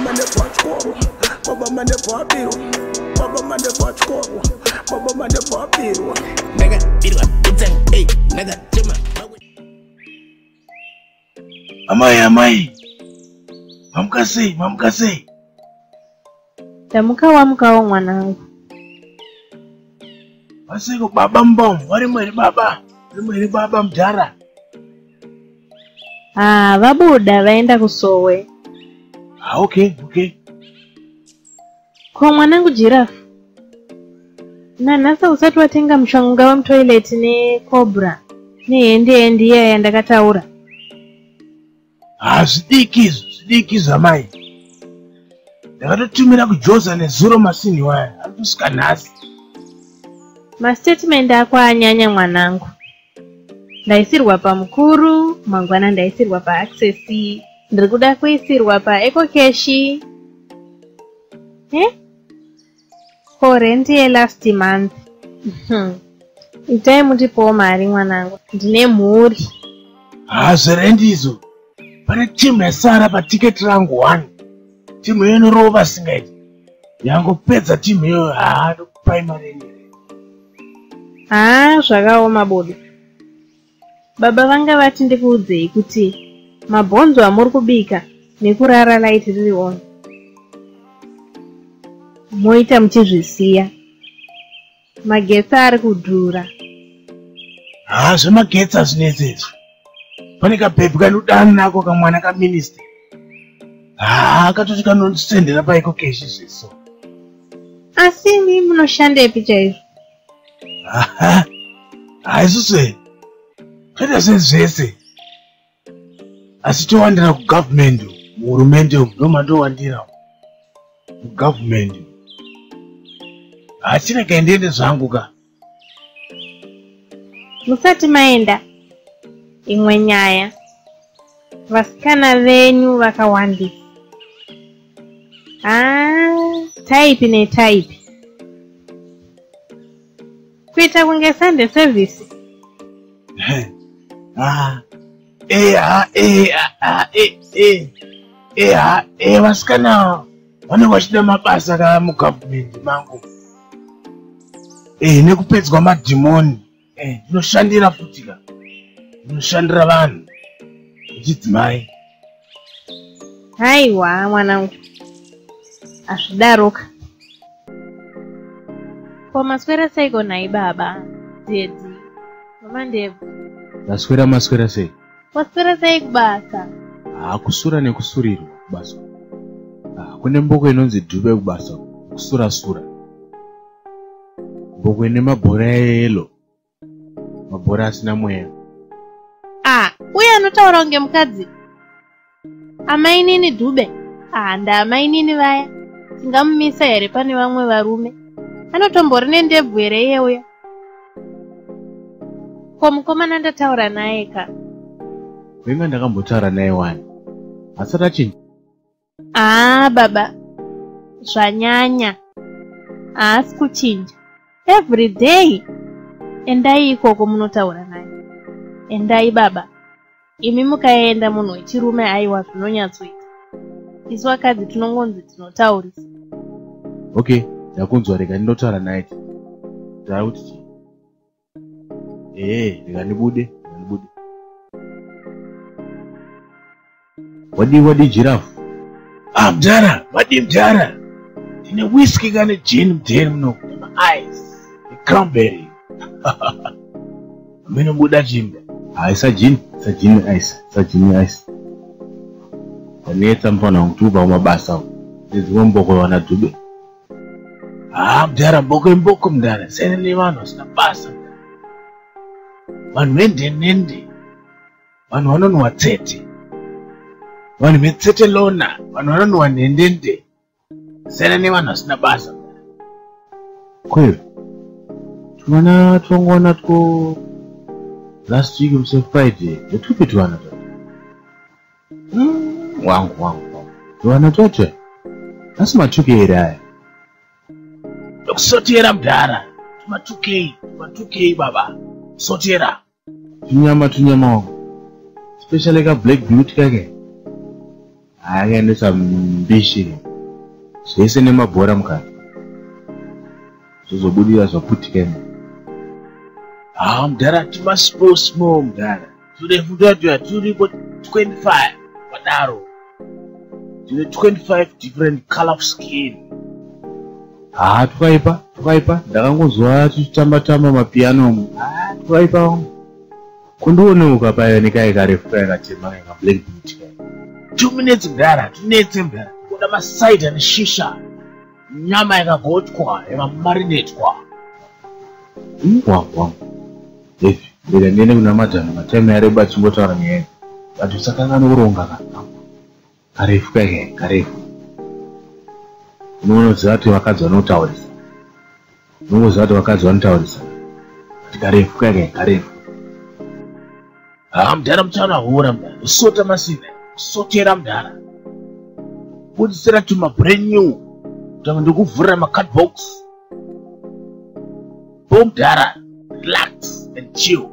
mane pachkoro, baba mane papiro, baba mane pachkoro, baba mane papiro. Nega birwa pizza, hey, nega chema. Amai. Mamkase. Tamuka wamka mwanangu. Wasiko baba mbom, wari mweri baba mdara. Vabuda vaenda kusowe. Okay. Kwa mwanangu Giraffe. Na nasa usatu watenga mshonga wa mtoilet ni Cobra. Ni endi ya ndakataura. Sidikizo amai. Ndakatotumira kujoza nezuro masini waya. Atusika nasi. Ma statement akwa anyanya mwanangu. Ndaisirwa pa mukuru, mangwana ndaisirwa pa access. Ndirikuda kuisirwa pa eco cash. For rent ye last month. Itai mutipo mari mwanangu. Ndine mhuri. Zverendizo. Pane timu yasara pa ticket rangu 1. Timu hiyo inorova singaiti. Yangopedza timu hiyo primary. Zvakaoma bodo. Baba vanga vati ndikuudzei kuti mabhonzo amuri kubika nekurara light riri on. Moita muchizvisiya. Magetsi ari kudhura. Zvemagetsi azvinetsezvo. Pane kapepu kanodana nako kamwana kaminister. Akatoti kanondisendera paiko keshi zviso. Asi mi munoshandepi chaizvo? Haisuse. Toita sezvese. Asi towandira kugovernment, muhurumende ndomandowandira. Kugovernment. Hachina kaendende zvangu ka. Musati maenda. Imwe nyaya. Vasikana venyu vakawandisa. Type netype. Kuita kunge Sunday service. Vasikana vanenge vachida mabasa kamugovernment mangu. Nekupedzwa madhimoni. Ndinoshandira futi ka. Ndinoshandira vanhu. Chidzimai. Haiwa mwanangu. Azvidaroka. Maswera seiko nai baba. Dedi. Mama ndevu. Maswera sei? Maswera sei kubasa. Kusura nekusurirwa kubasa. Kune mboko inonzi dhube kubasa. Kusura. Mboko ine mabhora yelo. Mabhora asina mweya. Uye anotaura kunge mukadzi. Amai nini dhube? Ndamai nini vaya. Tingamumisa here pane vamwe varume. Anotombori nendebvu here iye uya. Ko mukomana ndataura naye ka. Wenga ndakambotaura naye wani. Asati achinja. Baba. Zvanyanya. Haasi kuchinja. Every day. Endai ikoko munotaura naye. Endai baba. Imi mukaenda munhu wechirume aiwa zvinonyatsoita. Isu vakadzi tinongonzi tinotaurisa. Okay, ndakunzwa rega ndinotaura naye. Ndauti chi? Rega ndibude. Wadi Giraffe. Mdara, wadi mdara. Tine whisky kane gin mdere mno. Ice. Cranberry. Mino buda jimba. Isa gin ice. Wanetsa mfana wangutuba umabasa. Ndiziwe mboko wana dhube. Mdara mboko mdara. Sene ni vanhu vasina basa. Vanhu vendende. Vanhu vanonwa tsete. Vanhu vetsete lona. Vanhu vanonwa ndendende. Sene ni vanhu vasina basa. Kweli. Tongona tuko last week mse Friday. Tupi tuwana tu. Wangu. Tuwana tote. Asima tuke haya. Sotera mdara. Tuma 2K baba. Sotera. Tunyama wangu. Especially ka black beauty kage. akaendesa mbishi zvese nemabhora mukati zvozobudira zvaputika. Mudhara timaspo mudhara turefu tatu yaturipo 25 padaro tine 25 different color of skin. Tukaipa ndakangozwa tuchitamba mapiano tukaipa kundioneuka payo nekaikarefu kaikatema kaika black beauty 2 minutes mudhara tunetse mudhara kuda masaita neshisha nyama yakagotwa yakamarinetwa. Wangu ndega ndiende kuna madhana matime yareba achimbotaura nyaya vantu sakangana kuronga karefu karefu. Unoziva kuti vakadzi vanotaurisa kuti karefu karefu. Mudhara muchana hura mudhara usota masina usotera mudhara budisira tuma brand new kutanga ndikuvhurira macardbox mudhara relax and chill.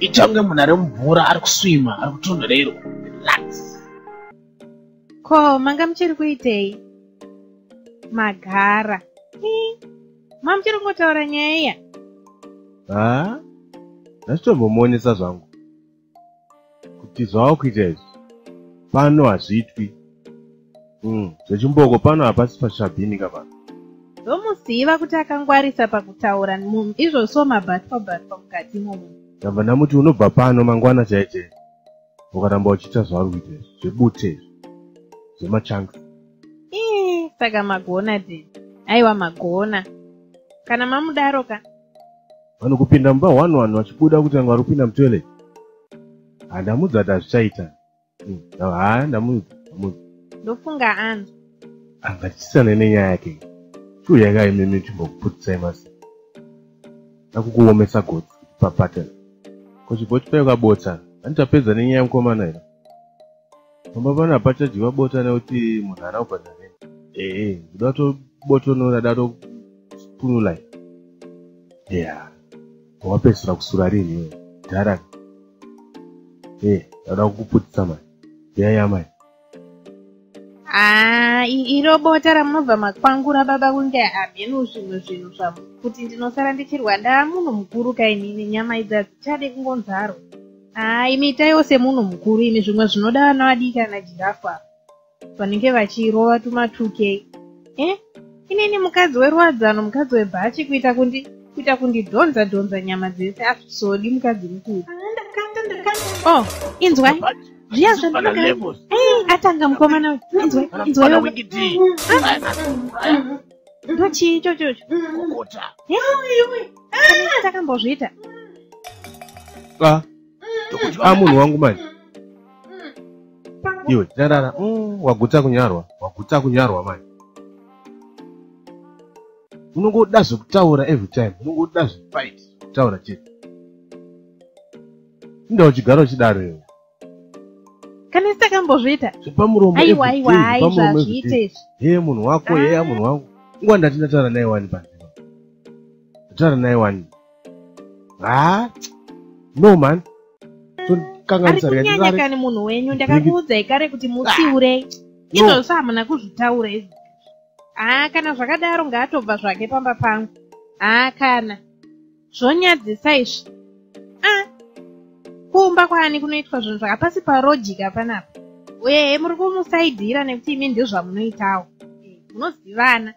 Ichange munhu ari mumvura ari kuswima ari kutonhorero relax. Ko manga muchiri kuitei? Magara muchiri kungotaura nyaya iya? Ndachitombomuonesa zvangu kuti zvava kuita izvi pano hazviitwi. Zvechimboko pano hapasi pashabhinika pano. Ndomuziva kuti akangwarisa pakutaura munhu izvo so mabatwa mukati momunhu. Ndabva ndamuti unobva pano mangwana chaiche ukaramba uchiita zvavari kuita izvi zvebute zvemachanks. Saka magona dei. Aiwa magona. Kana mamudaroka vanokupinda mumba 1 vachibuda kuti anga varikupinda mutoilet. Handamudza kuti hazvichaita. Ndamudza. Ndofunga anzwa. Angatichisana nenyaya yake. Chuu yakaimimi chimbokuputisa masi. Nakukuomesa gotsi papatela. Kochiboti payo kabota. Handitapedza nenyaya yemukomana here. Pamba pano hapachadyiwa bota nekuti munhu haana kubhadhara. Kuda kutobotonora dato spunulai. Wapedzera kusura rini dhara. Ndada kukuputisa mai. Yaya mai. Iro bota ramunobva makwangura baba kunge hameno zvimwe zvinhu zvamu kuti ndinosara ndichirwa munhu mukuru kainini nyama idzi hadzichade kungonzaro. Imi itaiwo semunhu mukuru imi zvimwe zvinoda vana vadiki kana jirafa vanenge vachirova tuma 2K. Inini mukadzi weruwadzano mukadzi webhachi kuita kundidhonza nyama dzese hazvisodi mukadzi mukuru. Inzwai zviya zvandinoga atanga mukomana inzwai ndochii chochocho takambozviita munhu wangu mani iwe darara wagutsa kunyarwa mani. Unongoda zvekutaura every time, unongoda zvefight kutaura chete. Inda uchigara uchidaro iwe. Kana takambozviita zvepamuromo aiwa zvazviite munhu wako munhu wangu nguva ndati ndataura naye wani panzima ndataura naye wani. No man arikunyanya kani munhu wenyu ndakakuudzai kare kuti mutsiurei izvozvo hamuna kuzvitaura izvi. Kana zvakadaro ngaatobva zvake pamba pangu. Kana zvonyadzisa izvi kuumba kwaani kunoitwa zvinhu zvakapasi parojika panapa. Uye muri kumusaidhira nekuti imi ndizvo zvamunoitawo munozivana.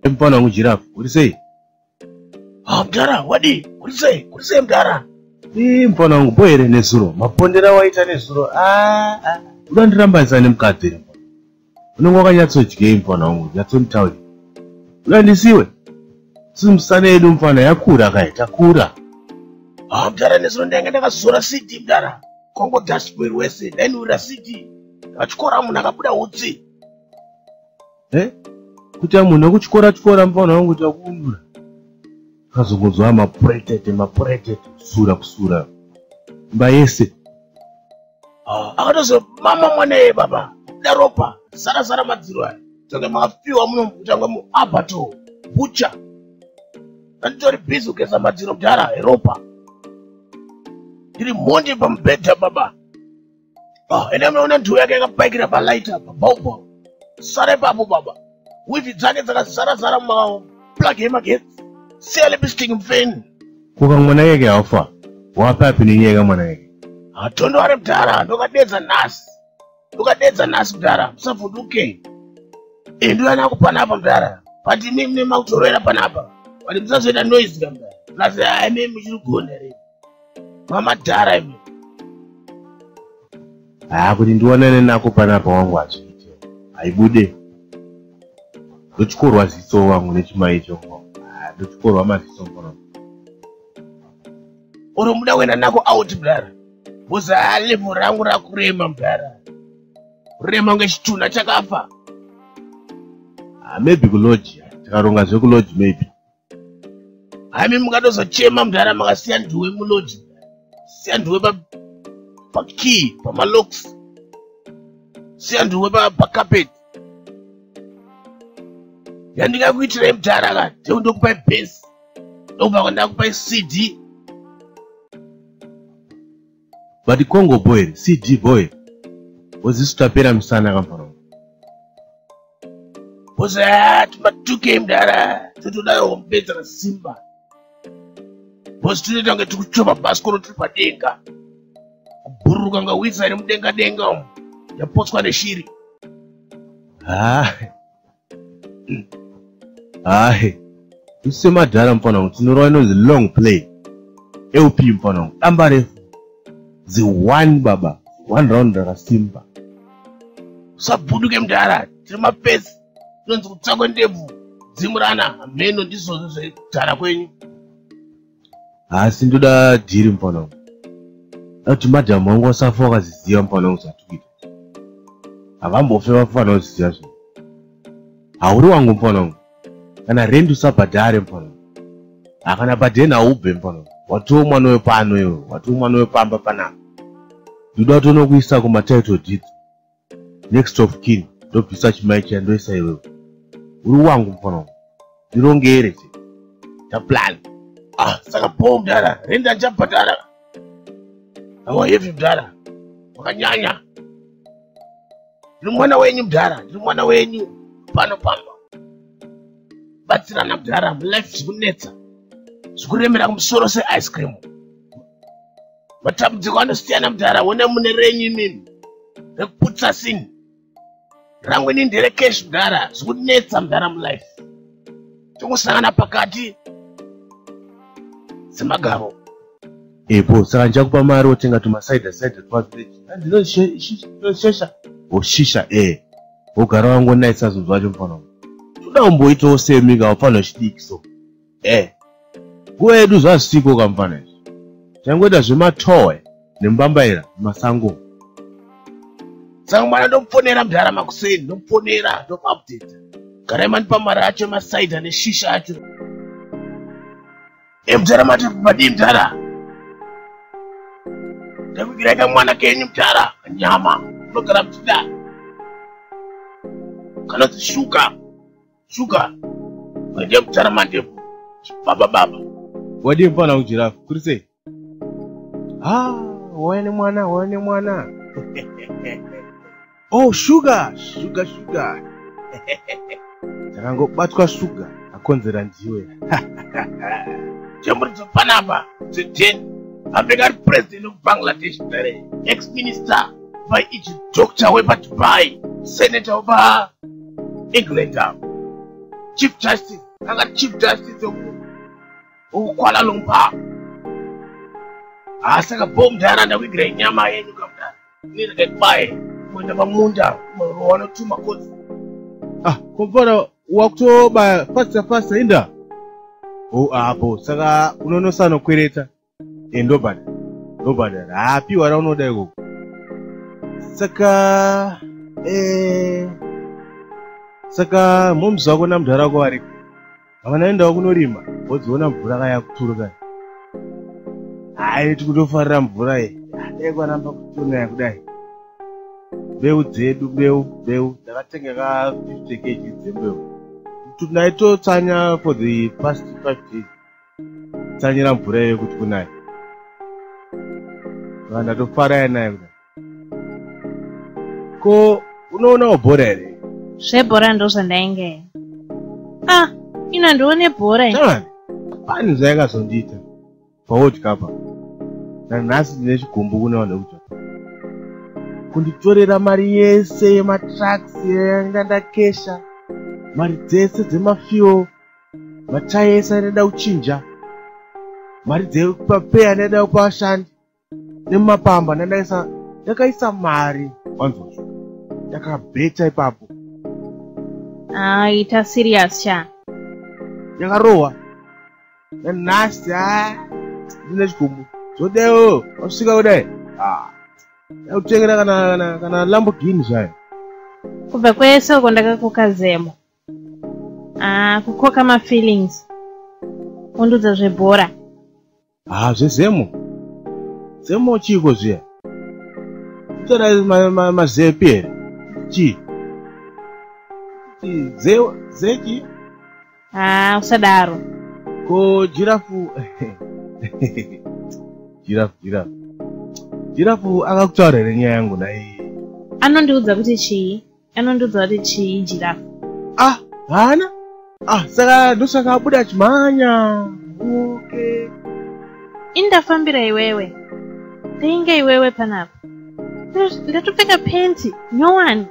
Mupana wangu jirafu uri sei? Mudhara wadi uri sei mudhara? Mupana wangu boere nezuro mapondera waita nezuro udandirambanisa nemukadzi. Unongo wakanyatsodyei mupana wangu nyatsonitauri. Ulandisiwe simusana yedu mufana yakura takura. Mudhara nezuro ndanga ndakazora CD mudhara. Kongo dashboard wese ndainurira CD. Pachikora munhu akabuda utsi. Kuti munhu kuchikora mufana wangu takuundura. Kazongonzwa mapurete kusura. Mba yese. Akatozo mama mwana baba. Daropa sara madziro aya. Saka mafiwa muno kutanga mu abato bucha. Anditori busy kugeza madziro mudhara eropa. Ndiri monde pamubhedha baba. ene munoona ntuo yake yakabaikira palight apa baubo. Sare papo baba. Wifi dzake dzakazara maplug yemagetsi. Siya lipstick mfeni. Kuka mwana yake afa. Wapapi ninyeka mwana yake. Atondo ari mdhara, ndokadedza nhasi. Ndokadedza nhasi mdhara, musavhunduke. Ndo ana kupanapa mdhara. Pati mimi mune makutorera panapa. Pati musazoita noise kamdhara. Plus mimi muchiri kuona here. Mama dhara imi. Kuti ndionane nako panapa wangu achiite. Aibude. Ndochikorwa ziso wangu nechimai chongo. Ndochikorwa maziso mbono. Oro muda kuenda nako out mdhara. Boza level rangu rakurema mdhara. Kurema ngechituna chakafa. Maybe kuloji. Takaronga zvekuloji maybe. Hami mukatozochema mdhara makasiya nduwe muloji. Siya nduwe pa key, pa malocks. Siya nduwe pa carpet. Yandingakuitira mdhara kati ndokupa bass. Ndobva kwandakupa CD. But Congo boy, CD boy. Wazisutapera msana kampano. Boza tumatuke mdhara. Tutodayo mbedza na simba. Boza tunoita kunge tikuchova bhasikoro tiri padenga. Kubururuka nga wisa iri mudenga denga umu. Yapotswa neshiri. Use madhara mfana tinorova inonzi long play. LP mfana damba refu. The one baba. One round rakasimba. Usabhuduke mdhara. Tiri mapesi. Tinonzi kutsakwe ndebvu. Dzimurana. Meno ndizvozvo zvedhara kwenyu. Asi ndoda dhiri mfana. Kuti madhamu wangu wasafa wakaziziva mfana usatuita. Havambofe vafana uziziva zvino. Hauri wangu mfana. Kana rendi usabhadhare mfana. Kana bhadheni haubve mfana. Watowo mwana wepano iwe. Watowo mwana wepamba panapa. Ndoda tonokuisa kumatitle deeds. Next of kin. Ndobvisa chimai chandoisa iwewe. Uri wangu mfana. Ndirongere che. Taplan. Saka po mdhara. Rendi andichabhadhara. Awa heavy mdhara. Wakanyanya. Ndiri mwana wenyu mdhara. Ndiri mwana wenyu. Pano pamba. Batsirana mdhara. Mulife zvikunetsa. Zvikuremera kumusoro se-ice cream. Matambudziko anosiyana mdhara. Wona mune renyu imimi. Rekuputsa sini. Rangu ini ndere cash mdhara. Zvikunetsa mdhara mulife. Tongosangana pakati semagaro. Epo, saka ndichakupa mari wotenga tumasaida twavileji. Ndinoshesha. Shisha, Wogara wangu naisa zvinhu zvacho mfana. Toda kumboitawo semika wafana chidiki so. Nguva yedu zvazvisiko kamfana izvi. Changoita zvematowe nembambaira mumasango. Saka mwana ndomufonera mdhara makuseni. Ndomufonera. Ndomuupdate. Garai mandipa mari acho emasaida neshisha acho. Mdhara mati padi mdhara. Ndakugira mwana kenyu mdhara. Nyama. Unogara mtida. Kanoti shuga. Wende mdhara mandepo. Baba. Wadi mfana ujirafu. Kurise. Wene mwana. Oh, sugar. Takangobatwa sugar. Akonzera ndiwe. Chamburidzo panapa. Then African president of Bangladesh, ex-minister by Egypt, doctor wepa Dubai, senator of England, chief justice of Kuala Lumpur. Asaka bomb dara ndakuigira nyama yenyu kamda. Nirikaibaye mwenda mamunda mwana tuma kozi. Kumfana wakutoba fasta inda. Apo saka unonosano kwereta. Ndobada. Hapi wara unoda iko. Saka momzi wako namdhara wako wariko. Vakanaenda kunorima, wodziona mvura kaya kuturuka. Tikutofarira mvura iyi. Dai kwaramba kutonaya kudai. Mbeu dzedu, mbeu. Ndakatenga ka 50 kg dzembeu. Naitotsanya for the past 5 days. Tsanyira mvura iyo kuti kunaya. Ndatofaraya nayo kudai. Ko unoonawo bhora here? Zvebhora ndo zvandainge. Ina ndione bhora. Tamani, pani zvayakazondiita paWorld Cup. Nanhasi ndine chigumbu kune vanhu vekuJapan. Kunditorera mari yese yematracks yanga ndakesha, mari dzese dzemafuel, matayi ese anoda kuchinja, mari dzepapeya anoda kupa vashandi, nemapamba ndakaisa mari wanzozvo. Ndakabheta ipapo. Ita serious cha. Yakarohwa. Nanhasi ndine chigumbu. Zodewo, wasvika kudai. Ndakutengera kana Lamborghini zvayo. Kubva kwese uko ndakakoka zemo. Kukoka mafeelings. Undudza zvebhora. Zvezemo. Zemo chiko zviya. Kutora mazepi here. Chi. Zeki. Usadaro. Ko jirafu. Jirafu akakutaurira nyaya yangu nai. Anondiudza kuti chii? Anondiudza kuti chii jirafu? Hana? Saka ndosaka abuda chimanya. Okay. Indafambira iwewe. Ndinge iwewe panapa. Ndatopfeka penti nyowani.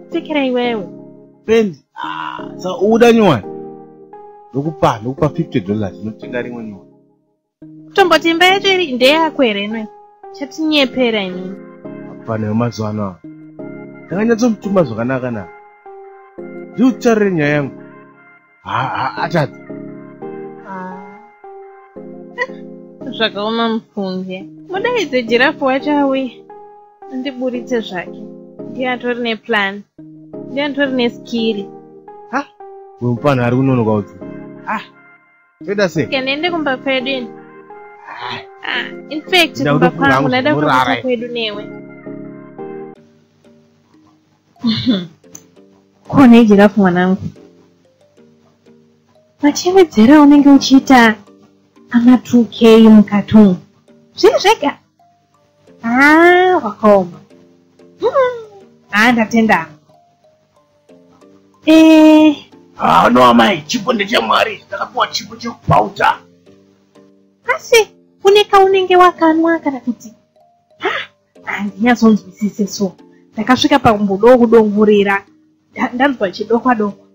Pfekera iwewe. Penti? Saka uda nyowani? Ndokupa $50 notenga rimwe nyowani. Tomboti imba yacho iri ndeyako here inwe? Chatinyepera inini. Apana yemazuva ano. Ndakanyatsomutumba zvakanaka na. Ndiutarire nyaya yangu. Atadza. Zvakaoma mufunge. Mudaidze jirafu wacho auye. Ndiburitse zvake. Ndiye atori neplan. Ndiye atori neskiri. Uyu mupana ari kunonoka udzi. Toda sei? Ndiende kumba kwedu ini. In fact, kumba kwangu nada kumba kwedu newe. Kone jirafu mwanangu. Machevedzera unenge uchiita ama 2K mukatu. Zvega. Wakaoma. Ndatenda. No amai, chipo ndechamwari. Ndakapuwa chipo chekubauta. Asi uneka unenge wakanwa kana kuti handinyazonzwisise so. Ndakasvika pambudo kudongorera. Ndanzwa chidokwa dokwa.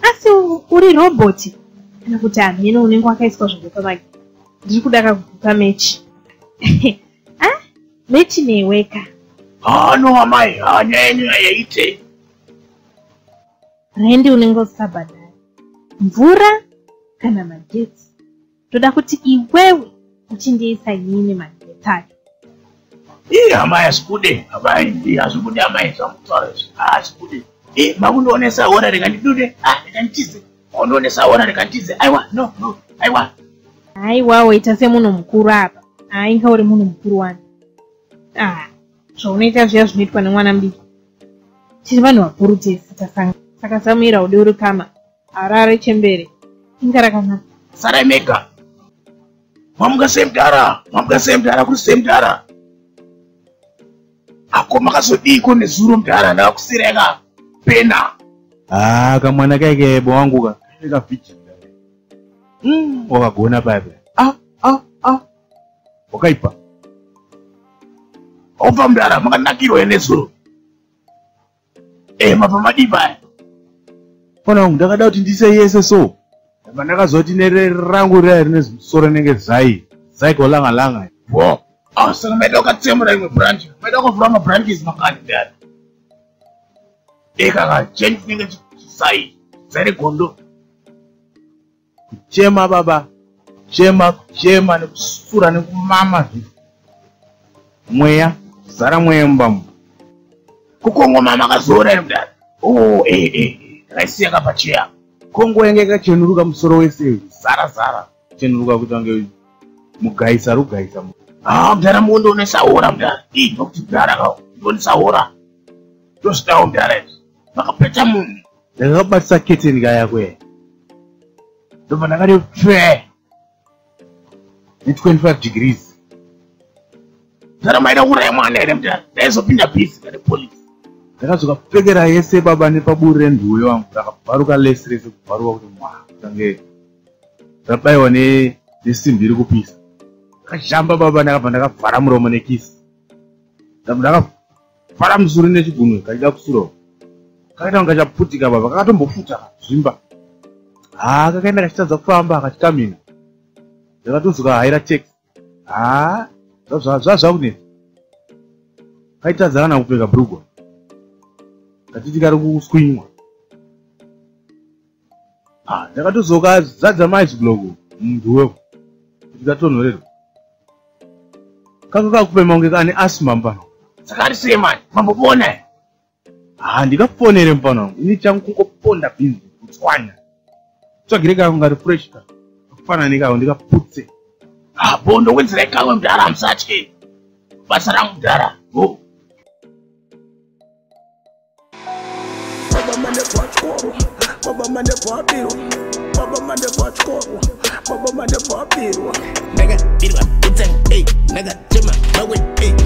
Asi uri roboti. Kana kuti hameno unenge wakaiswa zvakapamagi. Ndiri kuda kuguka mechi. Mechi neiweka. No amai, nyaya yenyu yaite. Rendi unenge usabhadhara. Mvura kana magetsi. Toda kuti iwewe uchindiisa inini magetsi acho. Amai asikude. Amai asikude amai zvamutaura izvi. Asikude. Makundionesa hora rekandidude. Rekandichize. Makundionesa hora rekandichize. Aiwa, no. Aiwa. Aiwa, waita semunhu mukuru apa. Inga uri munhu mukuru wani. Zvaunoita zviya zvinoitwa nemwana mudiki. Tiri vanhu vakuru tese tasanga. Saka samira ude uri kama. Arare chembere. Inga rakanaka. Sarai mega. Mamuka semdara kuri semdara. Ako makazodiko nezuro mdara ndakakusireka pena. Kamwana kaike bwangu kakavhichi. Wakagona paipa. Wakaipa. Obva mdara makanakirwa nezuro. Mabva madipa. Pana wangu ndakada kuti ndise yese so. Ndakazoti nerangu riya rine musoro nenge zai kolanga. Saka maida ukatsemura imwe branch. Maida kuvhura mabranches makani mdara. Kaka change ninge chisai. Zari gondo. Kuchema baba. Kuchema nekusura nekumama zvifu. Mweya. Zara mweya mbamu. Kukongo mama kazora iri mdara. Ndakaisiya kapacheya. Kongo yange kachenuruka musoro wese. Zara. Chenuruka kuti wange mugaisa rugaisa. Mdara muondonesa hora mdara. Nokuti mdara ndonesa hora. Ndositawo mdara izvi. Makapeta munhu. Ndakabatisa keteni kaya kwe. Ndobva ndakati pfe. Ni 25 degrees. Mdara maida kuraya mwana here mdara. Ndaizopinda bhizi kane polisi. ndakazokapfekera yese baba nepaburi renduwe wangu ndakabvaruka lesi rese kubvaruka kuti tange ndabayiwa nesimbi iri kupisa. Ndakazhamba baba ndakabva ndakavhara muromo nekisi. Ndakavhara musoro nechigunwe kachida kusurawo. Kakaita kunge kachaputika baba kakatombofuta zvimba. Kakaenda kachitadza kufamba kachikamina. Ndakatozokahaira teksi. Zvazvakunetsa. Kaitadza kana kupfeka bhurugwa. Katiti kari kuswinywa. Ndakatozokazadza maisi blogo munduwewo kuti katonhorerwa. Kakakupema kunge kane asima mupano. Saka ari sei mani? Mambopona here? Ndikafonere mupano wangu. Ini changu kungoponda bhinzi kutswanya. Tsvagire kako ngari fresh ka. Kufana nekako ndikaputse. Bondo wenzira ikamwe mudhara musatye. Basa rangu mudhara. Baba mane kwachkoro, baba mane kwabiro, baba mane kwachkoro, baba mane kwabiro. Naga birwa, it's an hey, naga chema, mawe hey.